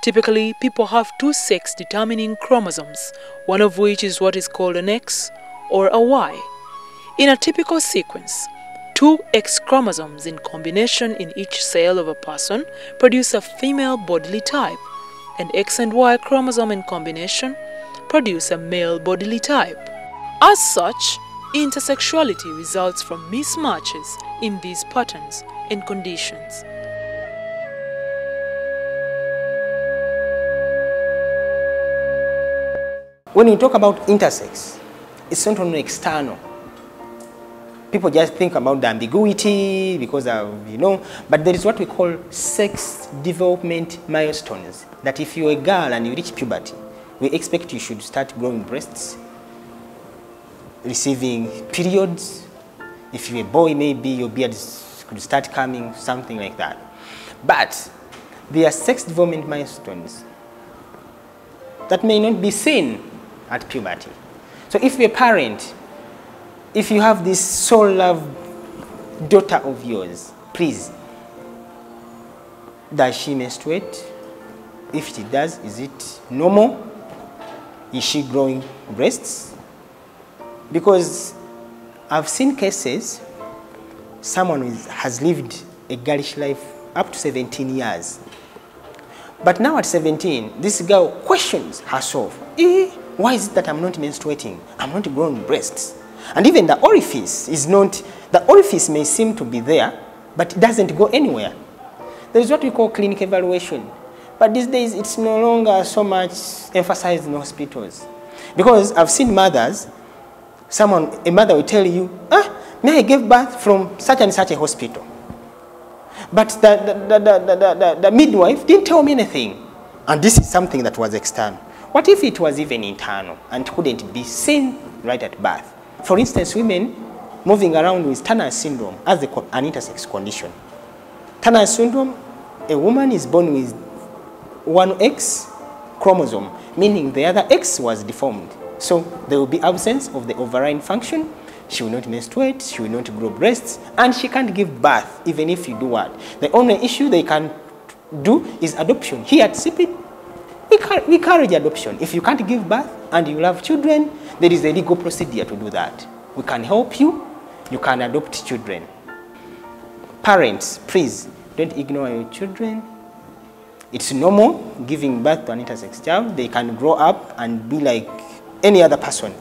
Typically, people have two sex-determining chromosomes, one of which is what is called an X or a Y. In a typical sequence, two X chromosomes in combination in each cell of a person produce a female bodily type, and X and Y chromosome in combination produce a male bodily type. As such, intersexuality results from mismatches in these patterns and conditions. When we talk about intersex, it's not only external. People just think about the ambiguity because of, but there is what we call sex development milestones. That if you're a girl and you reach puberty, we expect you should start growing breasts, receiving periods. If you're a boy, maybe your beard could start coming, something like that. But there are sex development milestones that may not be seen at puberty. So if you're a parent, if you have this soul-loved daughter of yours, please, does she menstruate? If she does, is it normal? Is she growing breasts? Because I've seen cases, someone has lived a girlish life up to 17 years. But now at 17, this girl questions herself. Why is it that I'm not menstruating? I'm not growing breasts. And even the orifice is not, the orifice may seem to be there, but it doesn't go anywhere. There is what we call clinical evaluation. But these days, it's no longer so much emphasized in hospitals. Because I've seen mothers, a mother will tell you, may I give birth from such and such a hospital. But the midwife didn't tell me anything. And this is something that was external. What if it was even internal and couldn't be seen right at birth? For instance, women moving around with Turner syndrome as an intersex condition. Turner syndrome, a woman is born with one X chromosome, meaning the other X was deformed. So there will be absence of the ovarian function. She will not menstruate, she will not grow breasts, and she can't give birth even if you do what? The only issue they can do is adoption. Here at CP, we encourage adoption. If you can't give birth and you love children, there is a legal procedure to do that. We can help you. You can adopt children. Parents, please, don't ignore your children. It's normal giving birth to an intersex child. They can grow up and be like any other person.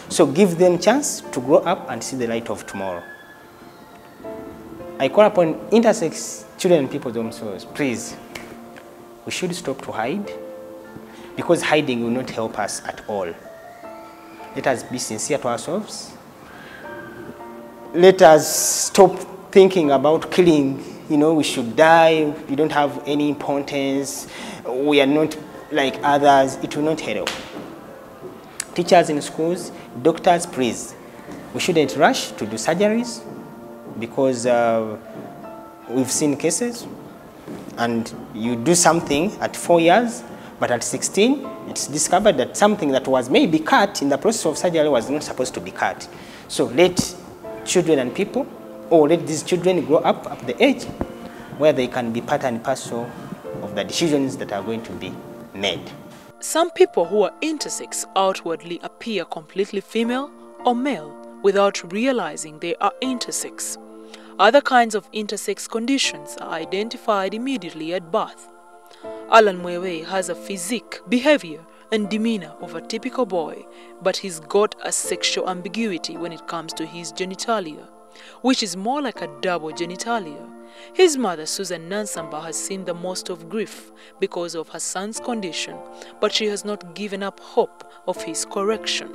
So give them a chance to grow up and see the light of tomorrow. I call upon intersex children and people themselves, please, we should stop to hide, because hiding will not help us at all. Let us be sincere to ourselves. Let us stop thinking about killing, we should die, we don't have any importance, we are not like others. It will not help. Teachers in schools, doctors, please, we shouldn't rush to do surgeries, because we've seen cases, and you do something at 4 years, but at 16, it's discovered that something that was maybe cut in the process of surgery was not supposed to be cut. So let children and people, or let these children grow up at the age where they can be part and parcel of the decisions that are going to be made. Some people who are intersex outwardly appear completely female or male without realizing they are intersex. Other kinds of intersex conditions are identified immediately at birth. Alan Mwewe has a physique, behavior, and demeanor of a typical boy, but he's got a sexual ambiguity when it comes to his genitalia, which is more like a double genitalia. His mother, Susan Nansamba, has seen the most of grief because of her son's condition, but she has not given up hope of his correction.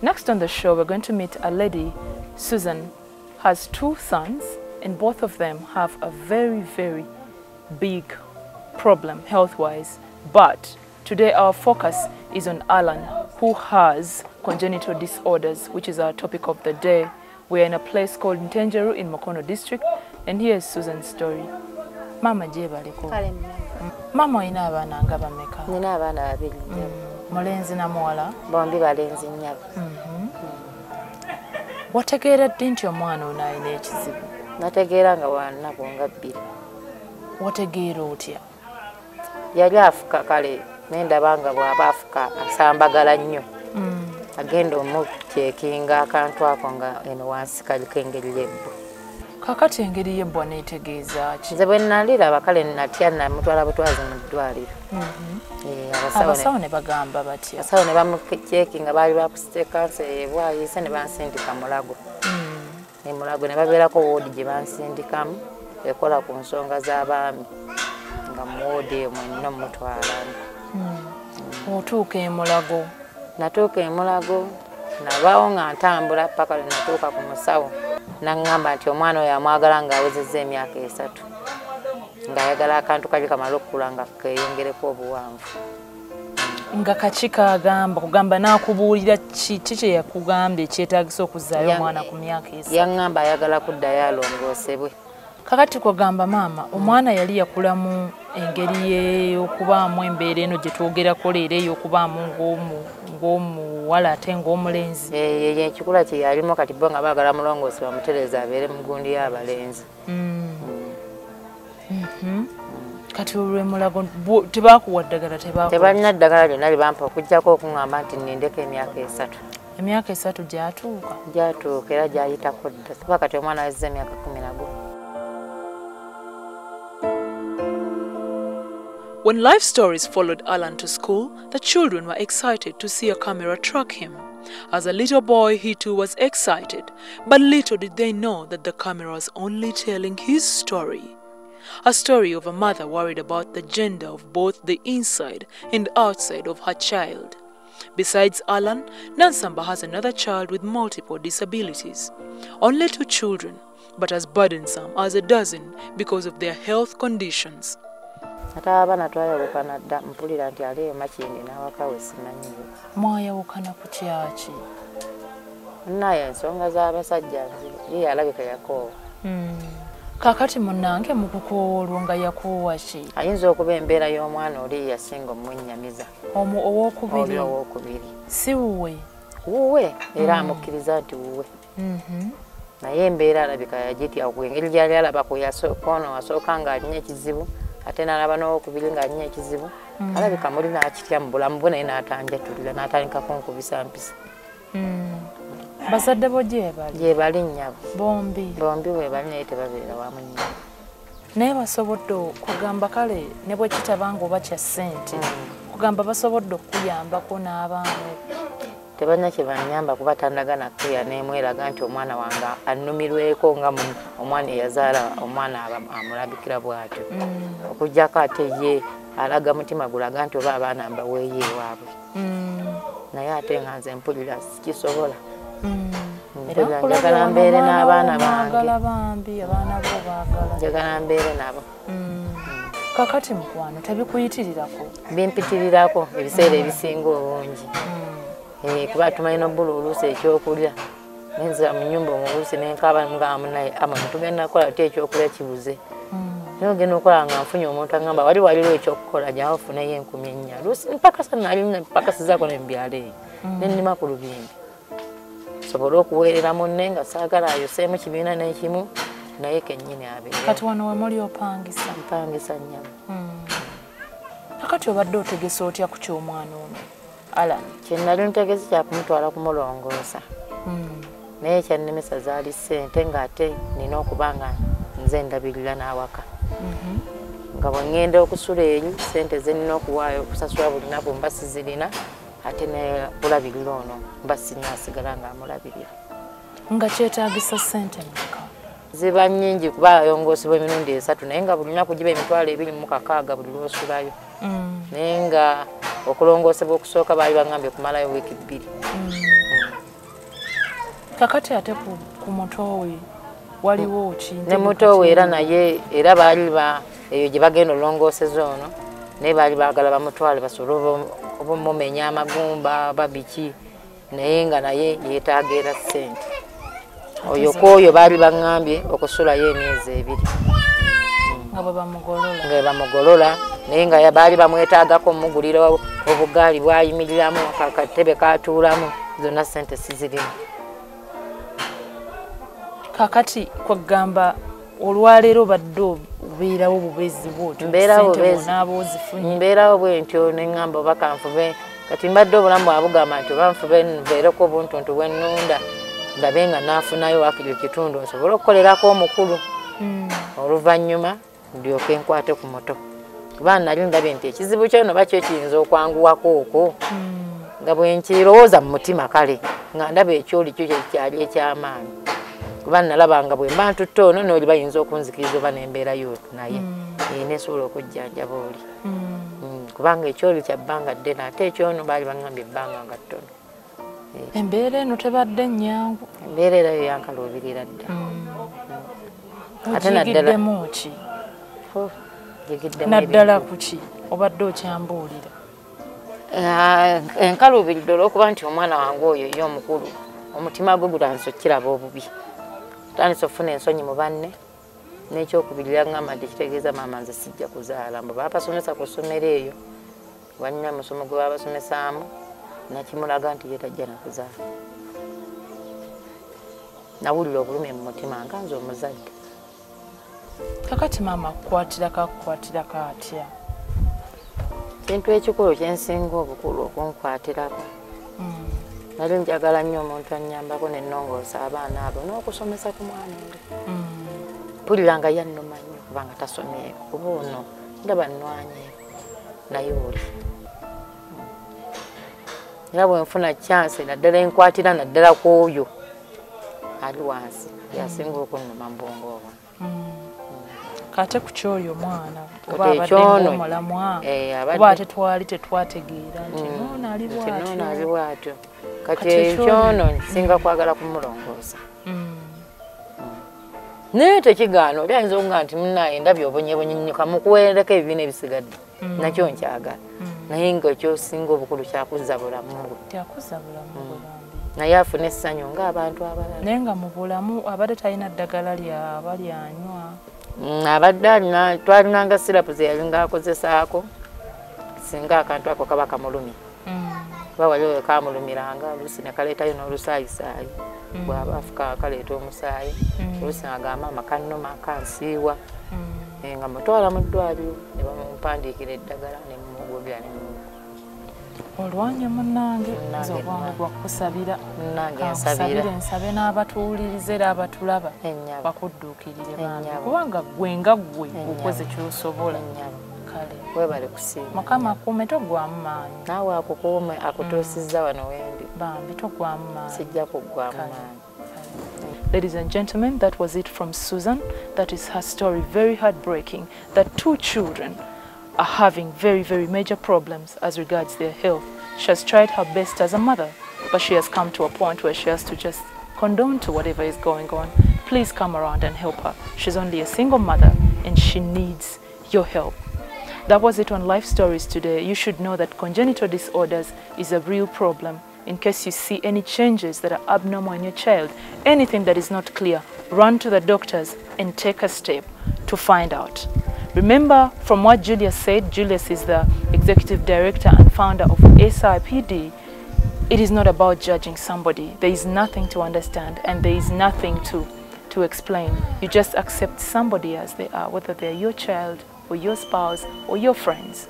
Next on the show, we're going to meet a lady. Susan has 2 sons, and both of them have a very, very big problem health-wise. But today our focus is on Alan, who has congenital disorders, which is our topic of the day. We are in a place called Ntenjeru in Mukono district, and here is Susan's story. Mama jebaliko. Mama ina abana nga bameka? Nina abana 2. Mulenzi na muwala? Bombi balenzi nnyabo. Wategeeredde nti omwana ono alina ekizibu? Nategeera nga wanabo nga 2. Wategeera otya? yali afuka kale nendabanga bw'aba afuka asambagala nnyo agenda omukyekinga akantu ako nga eno wansi kaliko engeri y'ebbwa. Kakati engeri y'ebbwa neetegeeza ki? Nze bwe naliraba kale natya namutwala butwazi mu ddwaliro. Abasawo ne bagamba batya? Abasawo ne bamukyekinga baali bakusite kansa ebwayise ne bansindika Mulago. Ne Mulago ne babeerako woodi gye bansindikamu ekola ku nsonga z'abaami nga mu woodi eyo mwenna mutwalamu. Otuuka e Mulago? Natuuka e Mulago nabaawo nga ntambula paka lwe natuuka ku musawo n'aŋŋamba nti omwana oyo amwagala ng'awezezza emyaka 3 ng'ayagala akantu kali kamala okukula nga keeyongereko obuwanvu. Nga kaki kagamba kugamba n'akubuulira kiki kye yakugambye ekyetaagisa okuzzaayo omwana ku myaka 3? Yaŋŋamba ayagala kuddayo alongoosebwe. Kakati kwagamba maama omwana yali yakulamu engeri y'okubaamu embeera eno gye twogerako leero ey'okubaamu ng'omuwala ate ng'omulenzi. Ekikula kye yalimu kati bo nga baagala mulongoosi bamutereeza abeere mu gundi y'abalenzi. Kati olw'e Mulago tebaakuwa ddagala? Tebalina ddagala lyonna lye bampa okuggyako okuŋŋamba nti nnindeko emyaka 3. Emyaka 3 gyatuuka? Gyatuuka era gyayitako dda kuba kati omwana azizza emyaka 11. When Life Stories followed Alan to school, the children were excited to see a camera track him. As a little boy, he too was excited, but little did they know that the camera was only telling his story. A story of a mother worried about the gender of both the inside and outside of her child. Besides Alan, Nansamba has another child with multiple disabilities. Only 2 children, but as burdensome as a dozen because of their health conditions. Ate abaana twayawukana dda mpulira nti ali emakindi n'awaka we simanyiyo. Mwayawukana ku kyaki? Naye ensonga z'abasajja ye yalabika yakoowa. Kakati munnange mu kukoowa olwo nga yakoowa ki? Ayinza okuba embeera y'omwana oli yasinga omwennyamiza. Owookubiri? Owookubiri. Si wuwe? Wuwe era amukkiriza nti wuwe. Naye embeera alabika yagitya engeri gy'ali alaba ku ono wasooka ng'alina ekizibu ate n'alaba n'owokubiri ng'alina ekizibu alabika muli n'akitya mu bulamu bwe naye n'atanjatulira n'atandika kunkubisa mpisa. Bazadde bo gye bali? Gye bali nnyabo. Bombi we bali naye tebabeera wamu nnyabo. Naye basobodde okugamba kale ne bwe kitabanga oba kya ssente kugamba basobodde okuyambako n'abaana? Tebalina kye bannyamba kuba tandagana kuya n'emweraga nti omwana wange annumirweko nga omwana eyazaala omwana amulabikira bw'atyo. Okuggyako ate ye alaga mutima gulaga nti oba abaana mbaweeyo ewaabwe. Naye ate nga nze mpulira sikisobola. Njagala mbeere n'abaana bange. Njagala mbeere nabo. Kakati mukwano tebikuyitirirako? Bimpitirirako ebiseera ebisinga obungi. Kuba tumalina obbula oluusi ekyokulya nenzira mu nnyumba omuluusi nenkaaba nga munaye tugenda kukola ty ekyokulya kibuze. Naye ogenda okukola nga nfunye omuntu aŋŋamba wali waliwo ekyokukola gyawo ofuneyo 4,000. Luusi mpakasa mpakasizaako nembyalo eyo nennima ku lubimbi sobole okuweerera munne nga saagala ayoseemu kibiina n'ekimu naye kennyini abeera. Kati wano we muli opangisa? Mpangisa nnyama. Kakati obadde otegesa otya ku ky'omwana ono Alan? Kye nali ntegesi kya kumutwala kumulongoosa. Naye ekyannemesa zaali ssente ng'ate nina okuba nga nze ndabirira n'awaka. Nga bwe ŋŋenda okusula eri ssente ze nina okuwaayo okusasula buli lunaku mba sizirina ate ne kulabirira ono mba sinaasigala ng'amulabirira. Nga kyetaagisa ssente mmeka? Ziba nnyingi kuba ayongoosebwa emirundi 3 naye nga buli lunaku giba emitwalo 26 buli lw'osulayo. Naye nga okulongoosebwa okusooka baali baŋŋambye kumalayo wiiki 2. Kakati ate ku muto we waliwo ki? Ne muto we era naye era baali eyo gye bagenda olongooseza ono naye baali baagala bamutwale basobole obumumenya amagumba babiki naye nga naye yeetaaga era ssente. Oyo kwoyo baali baŋŋambye okusulayo emyezi 2. Nga bwe bamugolola naye nga baali bamwetaagako mugulira obugaali bwayimiriramu akatebe katuulamu zonna ssente sizirimu. Kakati kwagamba olwaleero badde obeerawo bubezi bwotyo mbeerawo bwentyo neŋŋamba oba kanfube kati mbadde obulamu bwabugamba nti oba nfube nveereko obuntuntu bwennunda ndabe nga naafunayo wakiri ekitundu nsobole okukolerako omukulu oluvannyuma ndyoke nkwate ku muto kuba nali ndabye nti ekizibu kyo noba kyo kiyinza okwanguwako okwo nga bwe nkirowooza mu mutima kale nga ndaba ekyoli kyo kyali eky'amaanyi kuba nalaba nga bwe mba ntutte ono n'oli bayinza okunzikiriza oba n'embeerayo naye nesobola okujjanjaba oli kubanga ekyoli kya bbanga ddene ate ekyono baali baŋŋambye ebbanga nga ttono. Embeera eno tebadde nnyangu. Embeera era yo yankaluubirira dda. Ogigiddemu ki? Naddala ku ki obadde okyambuulira? Enkaluubiridde olw'okuba nti omwana wange oyo ye omukulu omutima gwe gutandise okukiraba obubi tandise okufuna ensonyi mu banne n'ekyokubirira ŋŋamba nti kitegeeza maama nze sijja kuzaala mbu baabasomesa ku ssomero eyo wanyuma musomo gwe baabasomesaamu nakimulaga nti ye tajja nakuzaala. Nawulira obulumi mu mutima nga nze omuzadde. Kakati maama akukwatirako atya? Kintu ekikulu kyensinga obukulu okunkwatirako nali njagala nnyo omuntu annyambako nennongoosa abaana abo n'okusomesa ku mwana oli mpulira nga yannuma nnyo kubanga tasomyeeko kuba ono ndaba nnwanyeeko naye oli era bwe nfuna chance naddala enkwatira naddala ku oyo ali wansi yasinga okunnuma mu bwongo obwo. Kate ku kyoyo omwana oba abadde omulamwa oba ate twali tetwategeera nti nono ali bwatyo kati ekyono nsinga kwagala kumulongoosa naye tekigaana oli ayinza okuga nti munaye ndabye obonyebonyinyuka mukuweereko ebibiina ebisigadde nakyo nkyagala naye nga ekyosinga obukulu kyakuza bulamu naye afuna essanyu ng'abantu abalala naye nga mu bulamu abadde talina ddagala lyaba lyanywa abadde alina twalinanga sirapu ze yalinga akozesaako singa akantu ako kaba kamulumye kuba wali oyo kamulumiranga oluusi ne kaleetayo n'olusaayisaayi bw'aba afuka kaleeta omusaayi oluusi agamba amakannoma akansiiwa nga mutwala mu ddwaliro ne bamumpandiikira eddagala ne mumugobya ne olwanya munnange nze obwangu bwakusabira nsabire nsabe n'abatuwuliriza era abatulaba bakudduukirire bange kubanga gwe nga gwe okoze ky'osobola kale webale kusiima mukama akuume togwamu maanyi naawe akukuume akutuusizza wano wendi bambi togwamu maanyi sijja kuggwamu maanyi. Ladies and gentlemen, that was it from Susan. That is her story, very heartbreaking, that 2 children are having very, very major problems as regards their health. She has tried her best as a mother, but she has come to a point where she has to just condone to whatever is going on. Please come around and help her. She's only a single mother and she needs your help. That was it on Life Stories today. You should know that congenital disorders is a real problem. In case you see any changes that are abnormal in your child, anything that is not clear, run to the doctors and take a step to find out. Remember, from what Julius said, Julius is the executive director and founder of SIPD. It is not about judging somebody. There is nothing to understand and there is nothing to explain. You just accept somebody as they are, whether they're your child or your spouse or your friends.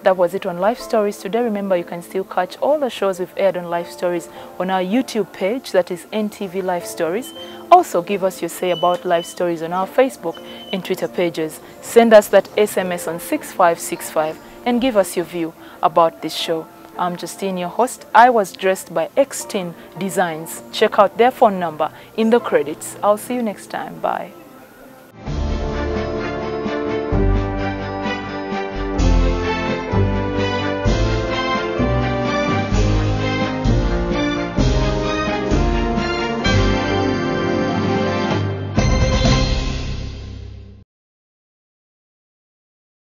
That was it on Life Stories today. Remember, you can still catch all the shows we've aired on Life Stories on our YouTube page, that is NTV Life Stories. Also, give us your say about Life Stories on our Facebook and Twitter pages. Send us that SMS on 6565 and give us your view about this show. I'm Justine, your host. I was dressed by X10 Designs. Check out their phone number in the credits. I'll see you next time. Bye.